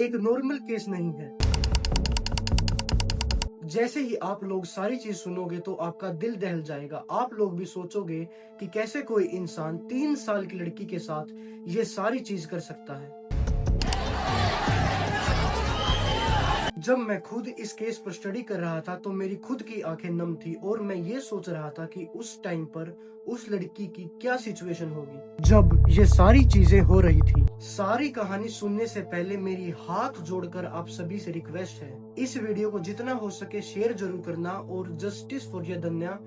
एक normal case नहीं है। जैसे ही आप लोग सारी चीज सुनोगे तो आपका दिल दहल जाएगा। आप लोग भी सोचोगे कि कैसे कोई इंसान 3 साल की लड़की के साथ ये सारी चीज कर सकता है। जब मैं खुद इस केस पर स्टडी कर रहा था तो मेरी खुद की आंखें नम थी और मैं ये सोच रहा था कि उस टाइम पर उस लड़की की क्या सिचुएशन होगी जब ये सारी चीजें हो रही थी। सारी कहानी सुनने से पहले मेरी हाथ जोड़कर आप सभी से रिक्वेस्ट है, इस वीडियो को जितना हो सके शेयर जरूर करना और जस्टिस फॉर यदन्या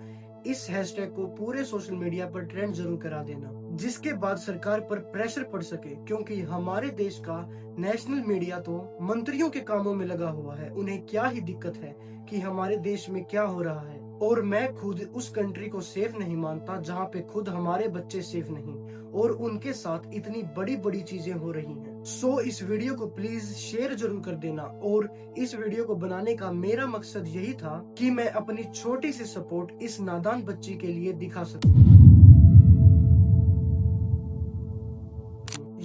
इस हैशटैग को पूरे सोशल मीडिया पर ट्रेंड जरूर करा देना, जिसके बाद सरकार पर प्रेशर पड़ सके, क्योंकि हमारे देश का नेशनल मीडिया तो मंत्रियों के कामों में लगा हुआ है। उन्हें क्या ही दिक्कत है कि हमारे देश में क्या हो रहा है। और मैं खुद उस कंट्री को सेफ नहीं मानता जहाँ पे खुद हमारे बच्चे सेफ नहीं और उनके साथ इतनी बड़ी बड़ी चीजें हो रही हैं। सो इस वीडियो को प्लीज शेयर जरूर कर देना। और इस वीडियो को बनाने का मेरा मकसद यही था कि मैं अपनी छोटी सी सपोर्ट इस नादान बच्ची के लिए दिखा सकूं।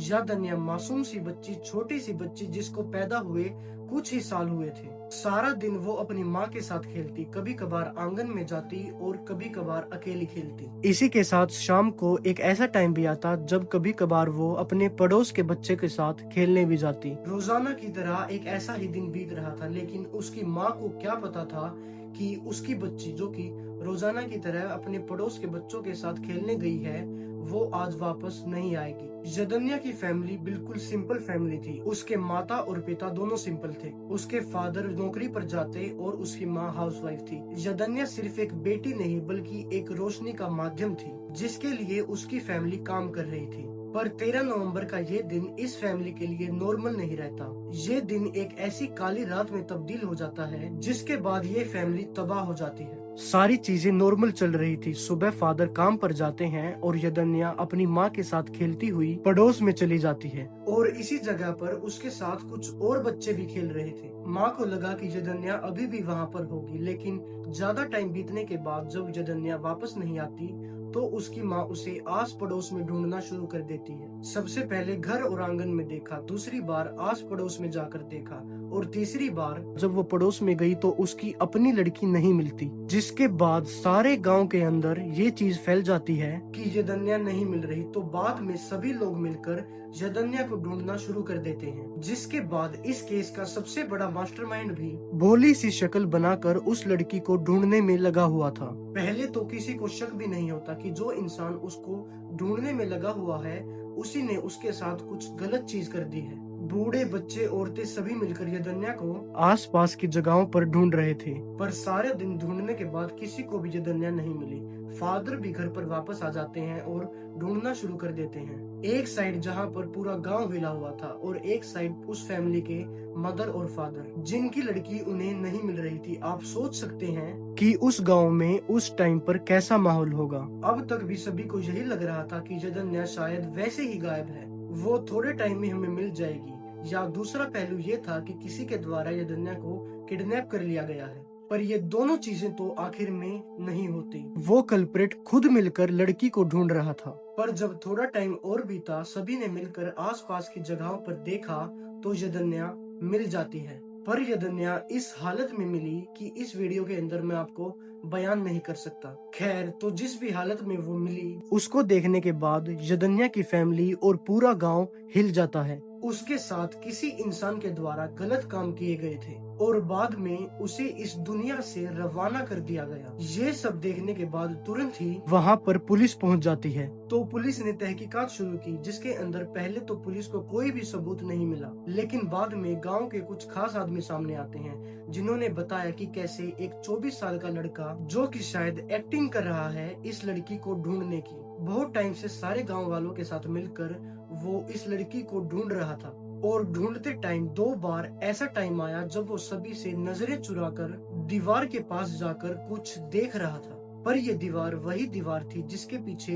यदन्या मासूम सी बच्ची, छोटी सी बच्ची जिसको पैदा हुए कुछ ही साल हुए थे। सारा दिन वो अपनी माँ के साथ खेलती, कभी कभार आंगन में जाती और कभी कभार अकेली खेलती। इसी के साथ शाम को एक ऐसा टाइम भी आता जब कभी कभार वो अपने पड़ोस के बच्चे के साथ खेलने भी जाती। रोजाना की तरह एक ऐसा ही दिन बीत रहा था, लेकिन उसकी माँ को क्या पता था कि उसकी बच्ची जो कि रोजाना की तरह अपने पड़ोस के बच्चों के साथ खेलने गई है, वो आज वापस नहीं आएगी। यदन्या की फैमिली बिल्कुल सिंपल फैमिली थी। उसके माता और पिता दोनों सिंपल थे। उसके फादर नौकरी पर जाते और उसकी माँ हाउसवाइफ थी। यदन्या सिर्फ एक बेटी नहीं बल्कि एक रोशनी का माध्यम थी, जिसके लिए उसकी फैमिली काम कर रही थी। पर 13 नवंबर का ये दिन इस फैमिली के लिए नॉर्मल नहीं रहता। ये दिन एक ऐसी काली रात में तब्दील हो जाता है जिसके बाद ये फैमिली तबाह हो जाती है। सारी चीजें नॉर्मल चल रही थी। सुबह फादर काम पर जाते हैं और यदन्या अपनी माँ के साथ खेलती हुई पड़ोस में चली जाती है और इसी जगह पर उसके साथ कुछ और बच्चे भी खेल रहे थे। माँ को लगा कि यदन्या अभी भी वहाँ पर होगी, लेकिन ज्यादा टाइम बीतने के बाद जब यदन्या वापस नहीं आती तो उसकी माँ उसे आस पड़ोस में ढूंढना शुरू कर देती है। सबसे पहले घर और आंगन में देखा, दूसरी बार आस पड़ोस में जाकर देखा और तीसरी बार जब वो पड़ोस में गई तो उसकी अपनी लड़की नहीं मिलती। जिसके बाद सारे गांव के अंदर ये चीज फैल जाती है कि यदन्या नहीं मिल रही। तो बाद में सभी लोग मिलकर यदन्या को ढूंढना शुरू कर देते हैं। जिसके बाद इस केस का सबसे बड़ा मास्टरमाइंड भी भोली सी शक्ल बनाकर उस लड़की को ढूंढने में लगा हुआ था। पहले तो किसी को शक भी नहीं होता कि जो इंसान उसको ढूंढने में लगा हुआ है उसी ने उसके साथ कुछ गलत चीज कर दी है। बूढ़े, बच्चे, औरतें सभी मिलकर यदन्या को आसपास की जगहों पर ढूंढ रहे थे, पर सारे दिन ढूंढने के बाद किसी को भी यदन्या नहीं मिली। फादर भी घर पर वापस आ जाते हैं और ढूंढना शुरू कर देते हैं। एक साइड जहाँ पर पूरा गांव हिला हुआ था और एक साइड उस फैमिली के मदर और फादर जिनकी लड़की उन्हें नहीं मिल रही थी। आप सोच सकते हैं कि उस गांव में उस टाइम पर कैसा माहौल होगा। अब तक भी सभी को यही लग रहा था कि यदन्या शायद वैसे ही गायब है, वो थोड़े टाइम में हमें मिल जाएगी। या दूसरा पहलू ये था कि किसी के द्वारा यदन्या को किडनैप कर लिया गया है। पर ये दोनों चीजें तो आखिर में नहीं होती। वो कल्प्रिट खुद मिलकर लड़की को ढूंढ रहा था। पर जब थोड़ा टाइम और बीता, सभी ने मिलकर आसपास की जगहों पर देखा तो यदन्या मिल जाती है। पर यदन्या इस हालत में मिली कि इस वीडियो के अंदर मैं आपको बयान नहीं कर सकता। खैर, तो जिस भी हालत में वो मिली उसको देखने के बाद यदन्या की फैमिली और पूरा गांव हिल जाता है। उसके साथ किसी इंसान के द्वारा गलत काम किए गए थे और बाद में उसे इस दुनिया से रवाना कर दिया गया। ये सब देखने के बाद तुरंत ही वहाँ पर पुलिस पहुँच जाती है। तो पुलिस ने तहकीकात शुरू की, जिसके अंदर पहले तो पुलिस को कोई भी सबूत नहीं मिला, लेकिन बाद में गांव के कुछ खास आदमी सामने आते हैं जिन्होंने बताया कि कैसे एक 24 साल का लड़का जो कि शायद एक्टिंग कर रहा है इस लड़की को ढूंढने की। बहुत टाइम से सारे गाँव वालों के साथ मिलकर वो इस लड़की को ढूंढ रहा था और ढूंढते टाइम 2 बार ऐसा टाइम आया जब वो सभी से नजरें चुराकर दीवार के पास जाकर कुछ देख रहा था। पर यह दीवार वही दीवार थी जिसके पीछे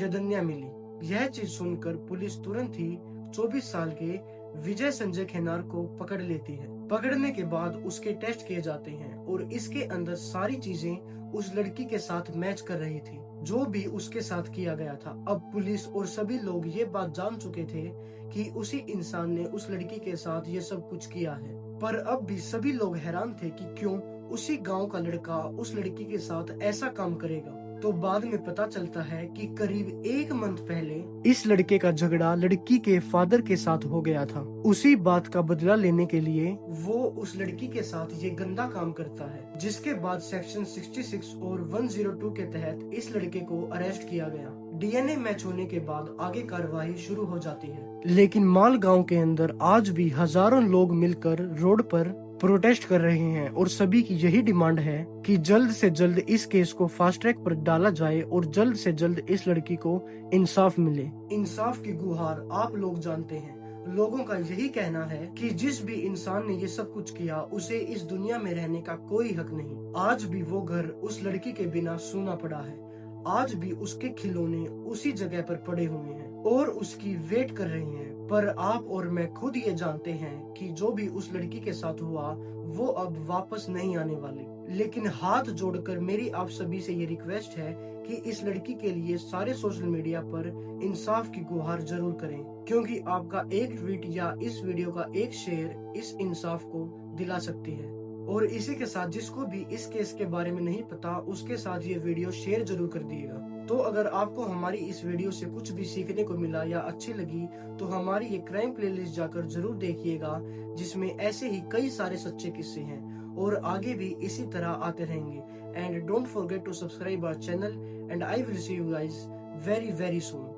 यदन्या मिली। यह चीज सुनकर पुलिस तुरंत ही 24 साल के विजय संजय खेनार को पकड़ लेती है। पकड़ने के बाद उसके टेस्ट किए जाते हैं और इसके अंदर सारी चीजें उस लड़की के साथ मैच कर रही थी जो भी उसके साथ किया गया था। अब पुलिस और सभी लोग ये बात जान चुके थे कि उसी इंसान ने उस लड़की के साथ ये सब कुछ किया है। पर अब भी सभी लोग हैरान थे कि क्यों उसी गांव का लड़का उस लड़की के साथ ऐसा काम करेगा। तो बाद में पता चलता है कि करीब 1 मंथ पहले इस लड़के का झगड़ा लड़की के फादर के साथ हो गया था। उसी बात का बदला लेने के लिए वो उस लड़की के साथ ये गंदा काम करता है, जिसके बाद सेक्शन 66 और 102 के तहत इस लड़के को अरेस्ट किया गया। डीएनए मैच होने के बाद आगे कार्रवाई शुरू हो जाती है। लेकिन माल गांव के अंदर आज भी हजारों लोग मिलकर रोड पर प्रोटेस्ट कर रहे हैं और सभी की यही डिमांड है कि जल्द से जल्द इस केस को फास्ट ट्रैक पर डाला जाए और जल्द से जल्द इस लड़की को इंसाफ मिले। इंसाफ की गुहार आप लोग जानते हैं। लोगों का यही कहना है कि जिस भी इंसान ने ये सब कुछ किया उसे इस दुनिया में रहने का कोई हक नहीं। आज भी वो घर उस लड़की के बिना सूना पड़ा है। आज भी उसके खिलौने उसी जगह पर पड़े हुए हैं और उसकी वेट कर रहे हैं। पर आप और मैं खुद ये जानते हैं कि जो भी उस लड़की के साथ हुआ वो अब वापस नहीं आने वाले। लेकिन हाथ जोड़कर मेरी आप सभी से ये रिक्वेस्ट है कि इस लड़की के लिए सारे सोशल मीडिया पर इंसाफ की गुहार जरूर करें, क्योंकि आपका एक ट्वीट या इस वीडियो का एक शेयर इस इंसाफ को दिला सकती है। और इसी के साथ जिसको भी इस केस के बारे में नहीं पता उसके साथ ये वीडियो शेयर जरूर कर दिएगा। तो अगर आपको हमारी इस वीडियो से कुछ भी सीखने को मिला या अच्छी लगी तो हमारी ये क्राइम प्लेलिस्ट जाकर जरूर देखिएगा, जिसमें ऐसे ही कई सारे सच्चे किस्से हैं और आगे भी इसी तरह आते रहेंगे। And don't forget to subscribe our channel and I will see you guys very very soon.